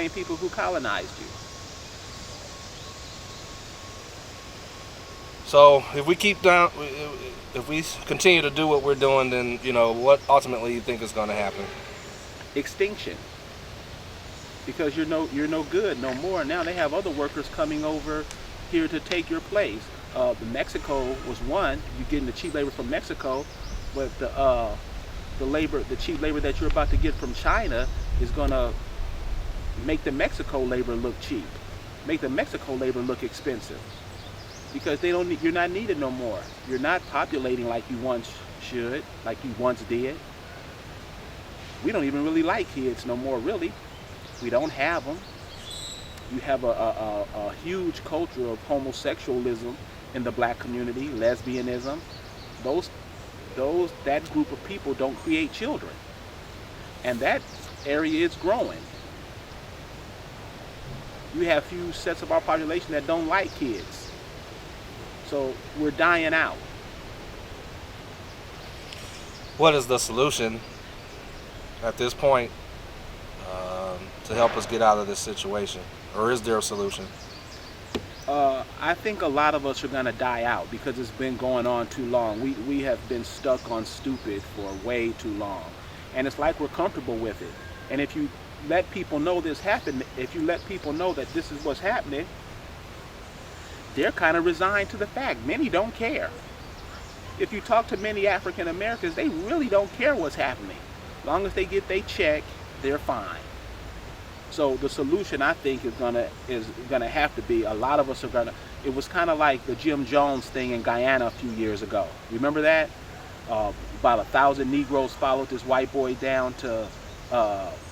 same people who colonized you. So if we keep down, if we continue to do what we're doing, then what ultimately you think is going to happen? Extinction. Because you're no good no more. Now they have other workers coming over here to take your place. Mexico was one. You're getting the cheap labor from Mexico, but the cheap labor that you're about to get from China is gonna make the Mexico labor look cheap, make the Mexico labor look expensive because they don't. You're not needed no more. You're not populating like you once should, like you once did. We don't even really like kids no more. Really, we don't have them. You have a huge culture of homosexualism in the black community, lesbianism. Those that group of people don't create children, and that area is growing. You have few sets of our population that don't like kids, so we're dying out. What is the solution at this point to help us get out of this situation? Or is there a solution? I think a lot of us are gonna die out because it's been going on too long. We have been stuck on stupid for way too long, and it's like we're comfortable with it. And if you let people know this happened, if you let people know that this is what's happening, they're kind of resigned to the fact. Many don't care. If you talk to many African Americans, they really don't care what's happening. As long as they get their check, they're fine. So the solution, I think, is gonna have to be, a lot of us are gonna. It was kind of like the Jim Jones thing in Guyana a few years ago. Remember that? About 1,000 Negroes followed this white boy down to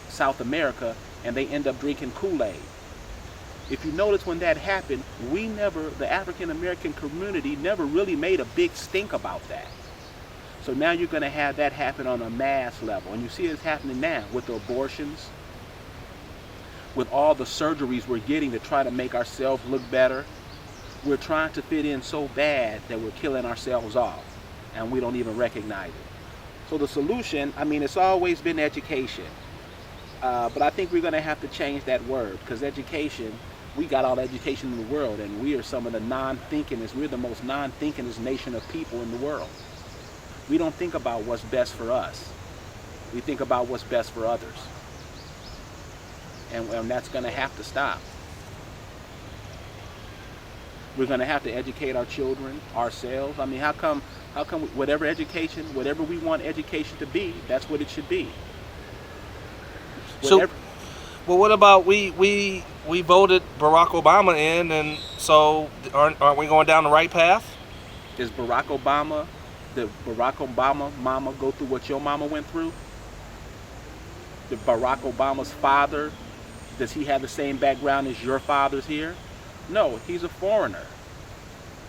South America, and they end up drinking Kool-Aid. If you notice, when that happened, the African American community never really made a big stink about that. So now you're gonna have that happen on a mass level, and you see it's happening now with the abortions, with all the surgeries we're getting to try to make ourselves look better. We're trying to fit in so bad that we're killing ourselves off, and we don't even recognize it. So the solution, I mean, it's always been education, but I think we're going to have to change that word, because education, we got all the education in the world, and we are some of the non-thinkingest, we're the most non-thinkingest nation of people in the world. We don't think about what's best for us. We think about what's best for others. And that's going to have to stop. We're going to have to educate our children, ourselves. I mean, how come whatever education, whatever we want education to be, that's what it should be. So, Whatever, well, what about we voted Barack Obama in, and so aren't we going down the right path? did Barack Obama mama go through what your mama went through? Did Barack Obama's father, does he have the same background as your father's here? No, he's a foreigner.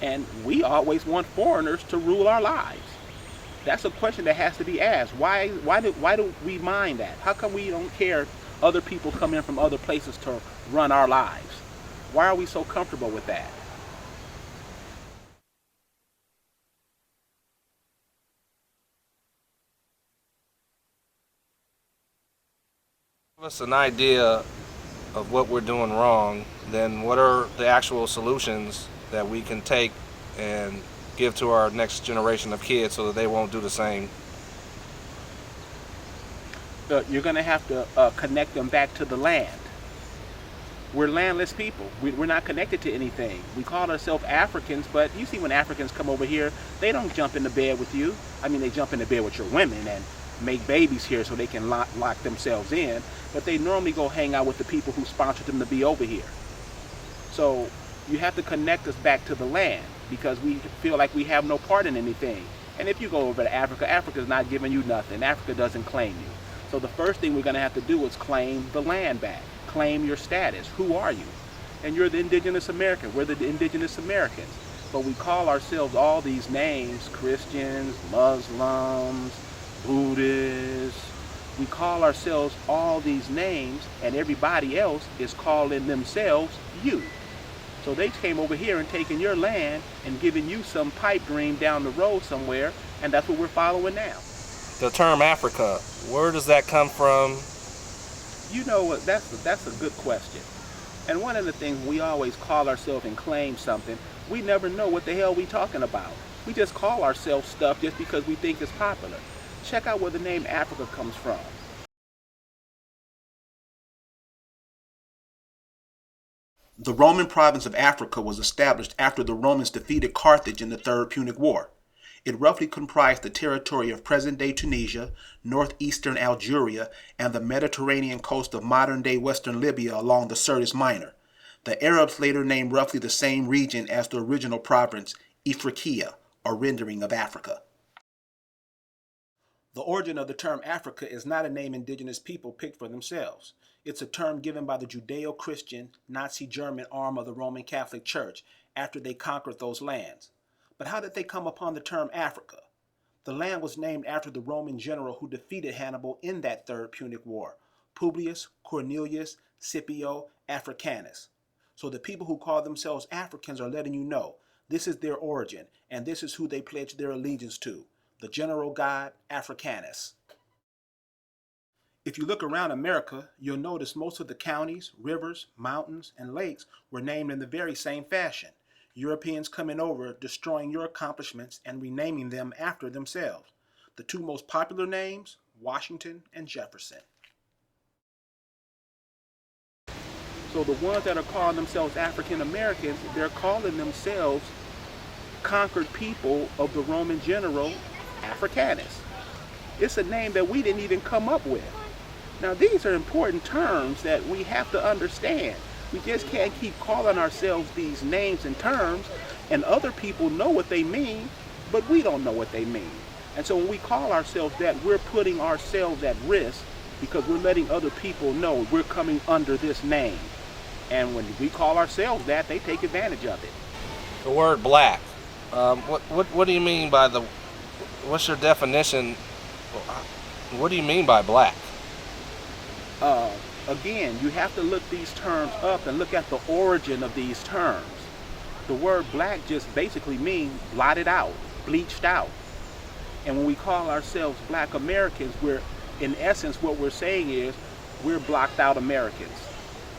And we always want foreigners to rule our lives. That's a question that has to be asked. Why do we mind that? How come we don't care other people come in from other places to run our lives? Why are we so comfortable with that? Give us an idea of what we're doing wrong, then what are the actual solutions that we can take and give to our next generation of kids so that they won't do the same? You're going to have to connect them back to the land. We're landless people. We're not connected to anything. We call ourselves Africans, but you see when Africans come over here, they don't jump into bed with you. I mean, they jump into bed with your women and make babies here so they can lock themselves in, but they normally go hang out with the people who sponsored them to be over here. So you have to connect us back to the land, because we feel like we have no part in anything. And if you go over to Africa, Africa's not giving you nothing. Africa doesn't claim you. So the first thing we're going to have to do is claim the land back. Claim your status. Who are you? And you're the indigenous American. We're the indigenous Americans. But we call ourselves all these names: Christians, Muslims, Buddhists. We call ourselves all these names, and everybody else is calling themselves you. So they came over here and taken your land and giving you some pipe dream down the road somewhere, and that's what we're following now. The term Africa, where does that come from, You know what? That's a good question. And one of the things we always call ourselves and claim something, we never know what the hell we talking about. We just call ourselves stuff just because we think it's popular. Check out where the name Africa comes from. The Roman province of Africa was established after the Romans defeated Carthage in the Third Punic War. It roughly comprised the territory of present-day Tunisia, northeastern Algeria, and the Mediterranean coast of modern-day western Libya along the Syrtis Minor. The Arabs later named roughly the same region as the original province, Ifriqiya, a rendering of Africa. The origin of the term Africa is not a name indigenous people picked for themselves. It's a term given by the Judeo-Christian, Nazi German arm of the Roman Catholic Church after they conquered those lands. But how did they come upon the term Africa? The land was named after the Roman general who defeated Hannibal in that Third Punic War, Publius Cornelius Scipio Africanus. So the people who call themselves Africans are letting you know this is their origin, and this is who they pledge their allegiance to, the general god Africanus. If you look around America, you'll notice most of the counties, rivers, mountains, and lakes were named in the very same fashion. Europeans coming over, destroying your accomplishments, and renaming them after themselves. The two most popular names, Washington and Jefferson. So the ones that are calling themselves African Americans, they're calling themselves conquered people of the Roman general Africanus. It's a name that we didn't even come up with. Now these are important terms that we have to understand. We just can't keep calling ourselves these names and terms, and other people know what they mean, but we don't know what they mean. And so when we call ourselves that, we're putting ourselves at risk because we're letting other people know we're coming under this name. And when we call ourselves that, they take advantage of it. The word black. What do you mean by the? What's your definition? What do you mean by black? Again, you have to look these terms up and look at the origin of these terms. The word black just basically means blotted out, bleached out. And when we call ourselves Black Americans, we're, in essence, what we're saying is we're blocked out Americans.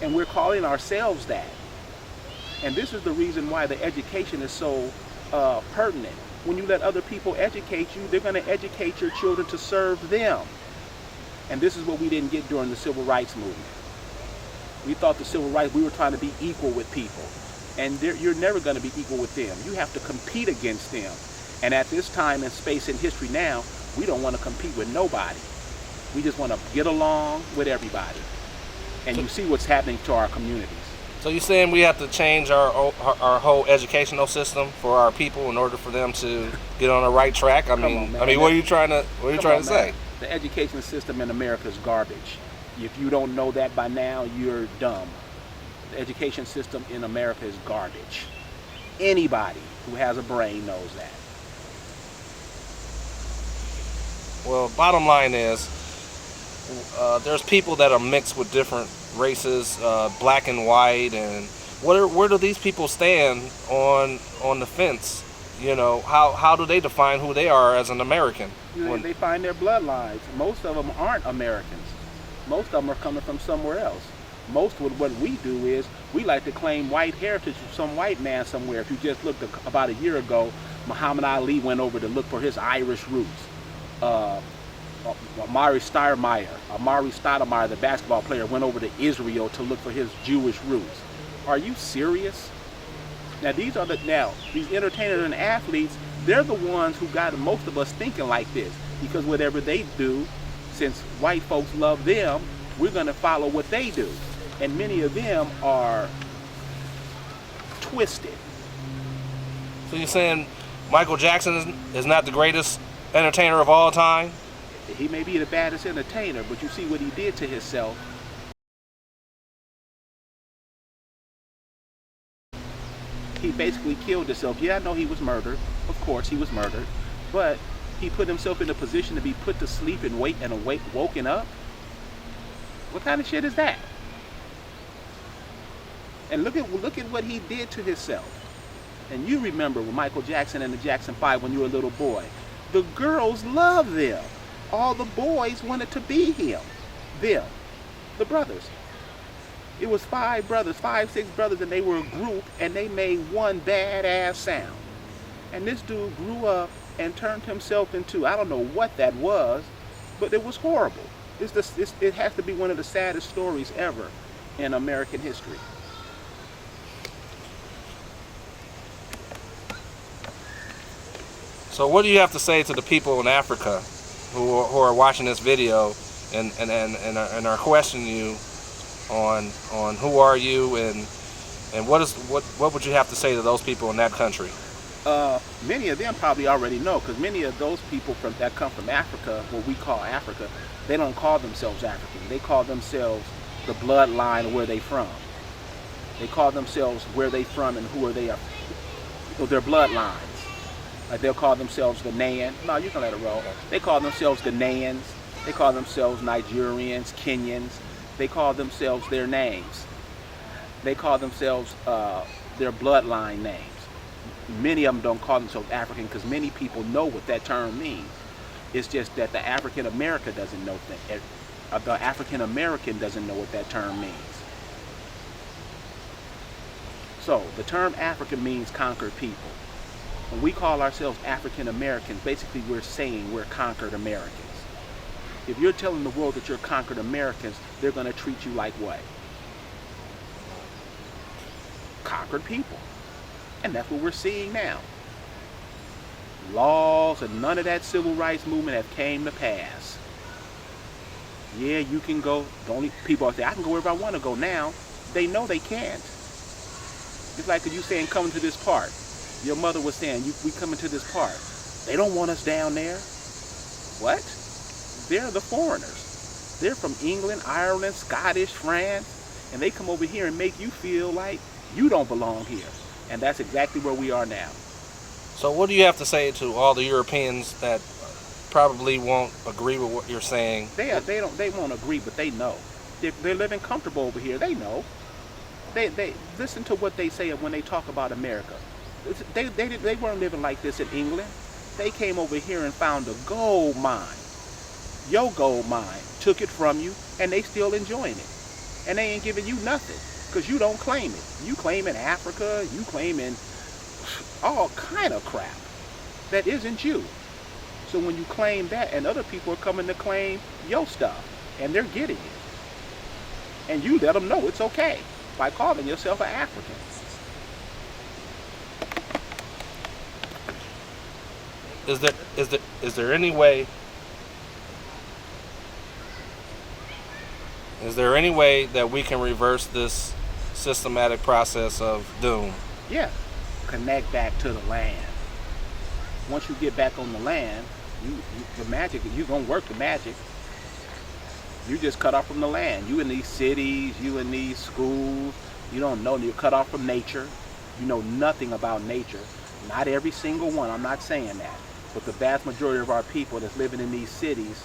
And we're calling ourselves that. And this is the reason why the education is so pertinent. When you let other people educate you, they're going to educate your children to serve them. And this is what we didn't get during the Civil Rights Movement. We thought the Civil Rights, we were trying to be equal with people. And you're never going to be equal with them. You have to compete against them. And at this time and space in history now, we don't want to compete with nobody. We just want to get along with everybody. And you see what's happening to our communities. So you're saying we have to change our whole educational system for our people in order for them to get on the right track? I mean, what are you trying to say? The education system in America is garbage. If you don't know that by now, you're dumb. The education system in America is garbage. Anybody who has a brain knows that. Well, bottom line is, there's people that are mixed with different races, black and white, and where do these people stand on the fence? You know, how do they define who they are as an American? They find their bloodlines. Most of them aren't Americans. Most of them are coming from somewhere else. Most of what we do is we like to claim white heritage from some white man somewhere. If you just looked about a year ago, Muhammad Ali went over to look for his Irish roots. Amari Stoudemire, the basketball player, went over to Israel to look for his Jewish roots. Are you serious? Now these entertainers and athletes, they're the ones who got most of us thinking like this, because whatever they do, since white folks love them, we're going to follow what they do. And many of them are twisted. So you're saying Michael Jackson is not the greatest entertainer of all time? He may be the baddest entertainer, but you see what he did to himself. He basically killed himself. Yeah, I know he was murdered. Of course, he was murdered. But he put himself in a position to be put to sleep and woken up. What kind of shit is that? And look at what he did to himself. And you remember with Michael Jackson and the Jackson 5 when you were a little boy. The girls loved them. All the boys wanted to be them. The brothers. It was 5 brothers, 5, 6 brothers, and they were a group, and they made one badass sound. And this dude grew up and turned himself into, I don't know what that was, but it was horrible. It has to be one of the saddest stories ever in American history. So what do you have to say to the people in Africa who are watching this video and are questioning you on who are you and what would you have to say to those people in that country? Many of them probably already know, because many of those people that come from Africa, what we call Africa, they don't call themselves African. They call themselves the bloodline of where they from. They call themselves where they from and who are they, their bloodlines. Like they'll call themselves Ghanaian. No, you can let it roll. They call themselves Ghanaians. They call themselves Nigerians, Kenyans. They call themselves their names. They call themselves their bloodline names. Many of them don't call themselves African because many people know what that term means. It's just that the African American doesn't know that. The African American doesn't know what that term means. So the term African means conquered people. When we call ourselves African Americans, basically we're saying we're conquered Americans. If you're telling the world that you're conquered Americans, they're going to treat you like what? Conquered people. And that's what we're seeing now. Laws and none of that civil rights movement have came to pass. Yeah, you can go. The only people say, I can go wherever I want to go now. They know they can't. It's like you saying, coming to this park. Your mother was saying, we coming to this park. They don't want us down there. What? They're the foreigners. They're from England, Ireland, Scottish, France, and they come over here and make you feel like you don't belong here. And that's exactly where we are now. So what do you have to say to all the Europeans that probably won't agree with what you're saying? They won't agree, but they know. They're living comfortable over here. They know. They listen to what they say when they talk about America. They weren't living like this in England. They came over here and found a gold mine. Your gold mine took it from you, and they still enjoying it. And they ain't giving you nothing, because you don't claim it. You claim in Africa, you claim in all kind of crap that isn't you. So when you claim that, and other people are coming to claim your stuff, and they're getting it. And you let them know it's okay by calling yourself an African. Is there any way? Is there any way that we can reverse this systematic process of doom? Yeah, connect back to the land. Once you get back on the land, the magic, you're gonna work the magic. You just cut off from the land. You in these cities, you in these schools, you don't know, you're cut off from nature. You know nothing about nature. Not every single one, I'm not saying that. But the vast majority of our people that's living in these cities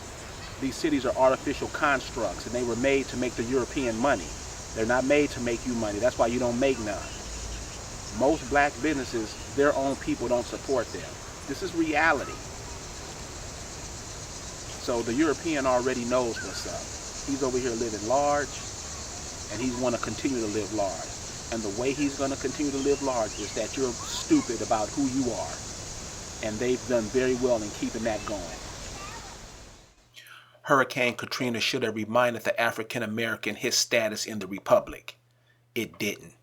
are artificial constructs, and they were made to make the European money. They're not made to make you money. That's why you don't make none. Most black businesses, their own people don't support them. This is reality. So the European already knows what's up. He's over here living large, and he's want to continue to live large. And the way he's going to continue to live large is that you're stupid about who you are. And they've done very well in keeping that going. Hurricane Katrina should have reminded the African American his status in the Republic. It didn't.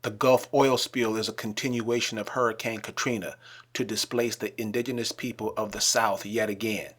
The Gulf oil spill is a continuation of Hurricane Katrina to displace the indigenous people of the South yet again.